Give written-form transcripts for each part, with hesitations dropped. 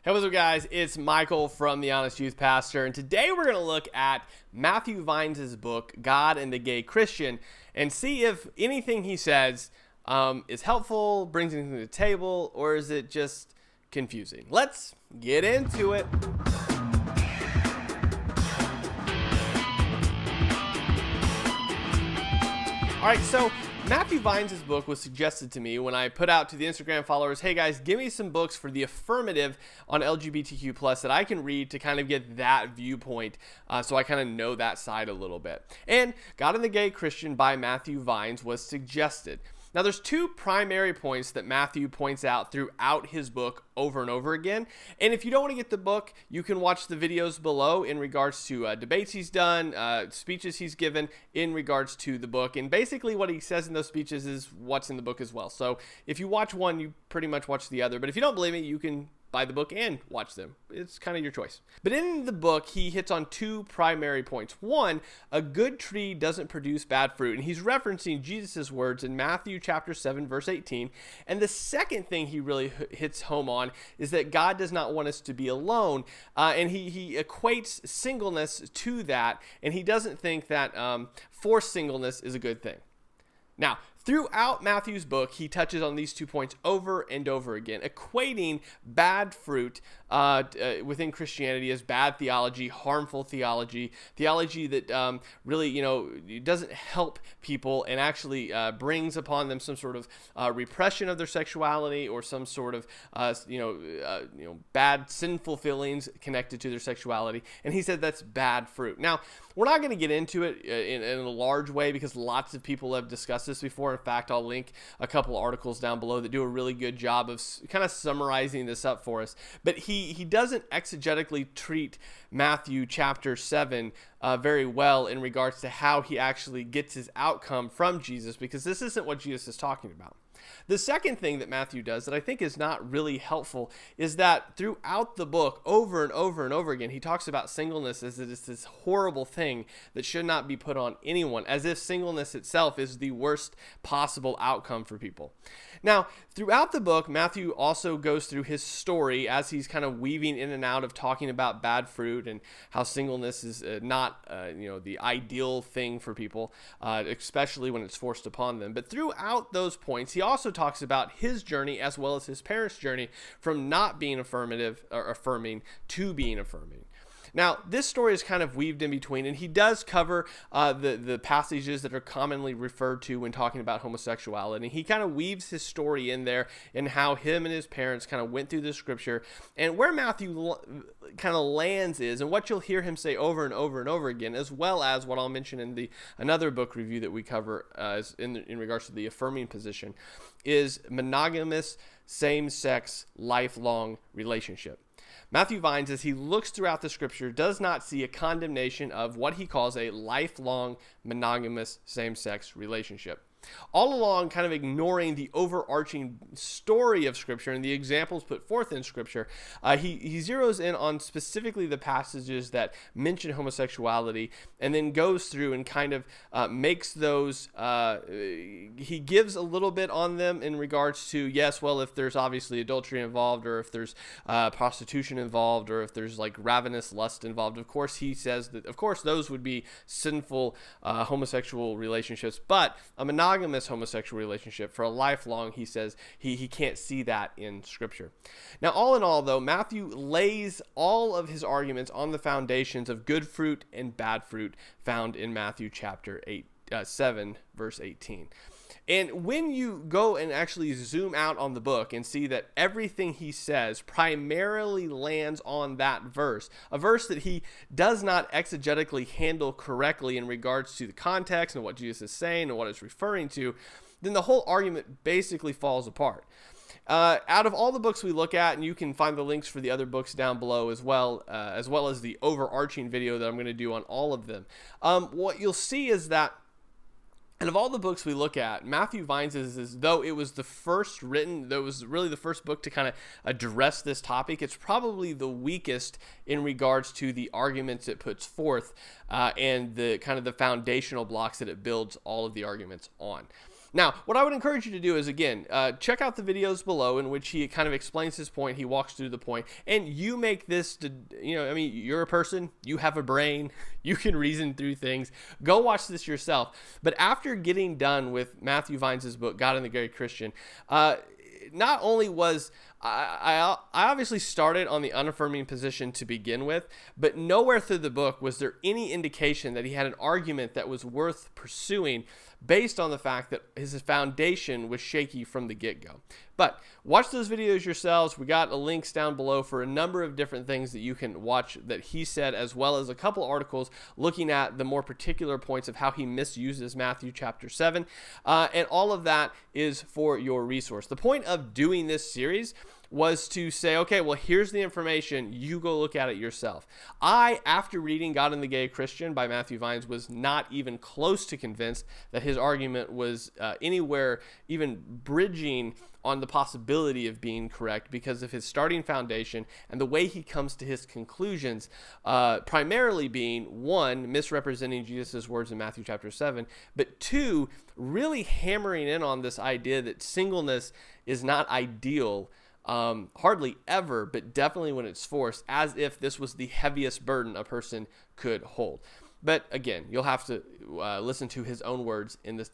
Hey, what's up, guys? It's Michael from The Honest Youth Pastor, and today we're going to look at Matthew Vines' book, God and the Gay Christian, and see if anything he says is helpful, brings anything to the table, or is it just confusing. Let's get into it. All right, so Matthew Vines' book was suggested to me when I put out to the Instagram followers, hey guys, give me some books for the affirmative on LGBTQ+ that I can read to kind of get that viewpoint, so I kind of know that side a little bit. And God and the Gay Christian by Matthew Vines was suggested. Now, there's two primary points that Matthew points out throughout his book over and over again. And if you don't want to get the book, you can watch the videos below in regards to debates he's done, speeches he's given in regards to the book. And basically what he says in those speeches is what's in the book as well. So if you watch one, you pretty much watch the other. But if you don't believe me, you can buy the book and watch them. It's kind of your choice. But in the book, he hits on two primary points. One, a good tree doesn't produce bad fruit. And he's referencing Jesus' words in Matthew chapter 7, verse 18. And the second thing he really hits home on is that God does not want us to be alone. And he equates singleness to that. And he doesn't think that forced singleness is a good thing. Now, throughout Matthew's book, he touches on these 2 points over and over again, equating bad fruit within Christianity as bad theology, harmful theology, theology that really, doesn't help people and actually brings upon them some sort of repression of their sexuality or some sort of, bad sinful feelings connected to their sexuality. And he said that's bad fruit. Now, we're not going to get into it in a large way because lots of people have discussed this before. In fact, I'll link a couple articles down below that do a really good job of kind of summarizing this up for us. But he doesn't exegetically treat Matthew chapter 7 very well in regards to how he actually gets his outcome from Jesus, because this isn't what Jesus is talking about. The second thing that Matthew does that I think is not really helpful is that throughout the book, over and over and over again, he talks about singleness as it is this horrible thing that should not be put on anyone, as if singleness itself is the worst possible outcome for people. Now, throughout the book, Matthew also goes through his story as he's kind of weaving in and out of talking about bad fruit and how singleness is not, the ideal thing for people, especially when it's forced upon them. But throughout those points, he also talks about his journey as well as his parents' journey from not being affirmative or affirming to being affirming. Now, this story is kind of weaved in between, and he does cover the passages that are commonly referred to when talking about homosexuality. And he kind of weaves his story in there and how him and his parents kind of went through the scripture. And where Matthew kind of lands is, and what you'll hear him say over and over and over again, as well as what I'll mention in another book review that we cover in regards to the affirming position, is monogamous, same-sex, lifelong relationship. Matthew Vines, as he looks throughout the scripture, does not see a condemnation of what he calls a lifelong monogamous same-sex relationship. All along, kind of ignoring the overarching story of Scripture and the examples put forth in Scripture, he zeroes in on specifically the passages that mention homosexuality and then goes through and kind of makes those, he gives a little bit on them in regards to, yes, well, if there's obviously adultery involved, or if there's prostitution involved, or if there's like ravenous lust involved, of course, he says that, of course, those would be sinful homosexual relationships, but a monogamous homosexual relationship for a lifelong, he says he can't see that in Scripture. Now, all in all, though, Matthew lays all of his arguments on the foundations of good fruit and bad fruit found in Matthew chapter 7, verse 18. And when you go and actually zoom out on the book and see that everything he says primarily lands on that verse, a verse that he does not exegetically handle correctly in regards to the context and what Jesus is saying and what it's referring to, then the whole argument basically falls apart. Out of all the books we look at, and you can find the links for the other books down below as well as the overarching video that I'm going to do on all of them, what you'll see is that and of all the books we look at, Matthew Vines is as though it was the first written, that was really the first book to kind of address this topic. It's probably the weakest in regards to the arguments it puts forth and the kind of the foundational blocks that it builds all of the arguments on. Now, what I would encourage you to do is, again, check out the videos below in which he kind of explains his point. He walks through the point, and you make this, you're a person, you have a brain, you can reason through things. Go watch this yourself. But after getting done with Matthew Vines' book, God and the Gay Christian, not only was I obviously started on the unaffirming position to begin with, but nowhere through the book was there any indication that he had an argument that was worth pursuing based on the fact that his foundation was shaky from the get-go. But watch those videos yourselves. We got links down below for a number of different things that you can watch that he said, as well as a couple articles looking at the more particular points of how he misuses Matthew chapter 7. And all of that is for your resource. The point of doing this series was to say, okay, well, here's the information. You go look at it yourself. I, after reading God and the Gay Christian by Matthew Vines, was not even close to convinced that his argument was anywhere even bridging on the possibility of being correct because of his starting foundation and the way he comes to his conclusions, primarily being, one, misrepresenting Jesus' words in Matthew chapter 7, but two, really hammering in on this idea that singleness is not ideal, hardly ever, but definitely when it's forced, as if this was the heaviest burden a person could hold. But again, you'll have to listen to his own words in this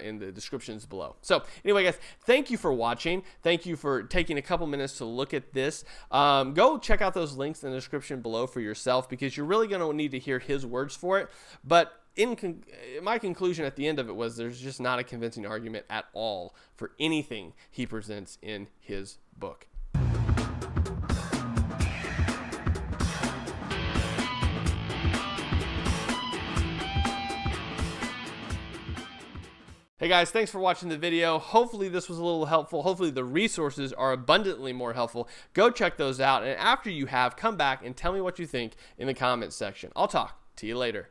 in the descriptions below. So anyway, guys, thank you for watching. Thank you for taking a couple minutes to look at this. Go check out those links in the description below for yourself, because you're really going to need to hear his words for it. But my conclusion at the end of it was there's just not a convincing argument at all for anything he presents in his book. Hey guys, thanks for watching the video. Hopefully this was a little helpful. Hopefully the resources are abundantly more helpful. Go check those out, and after you have, come back and tell me what you think in the comments section. I'll talk to you later.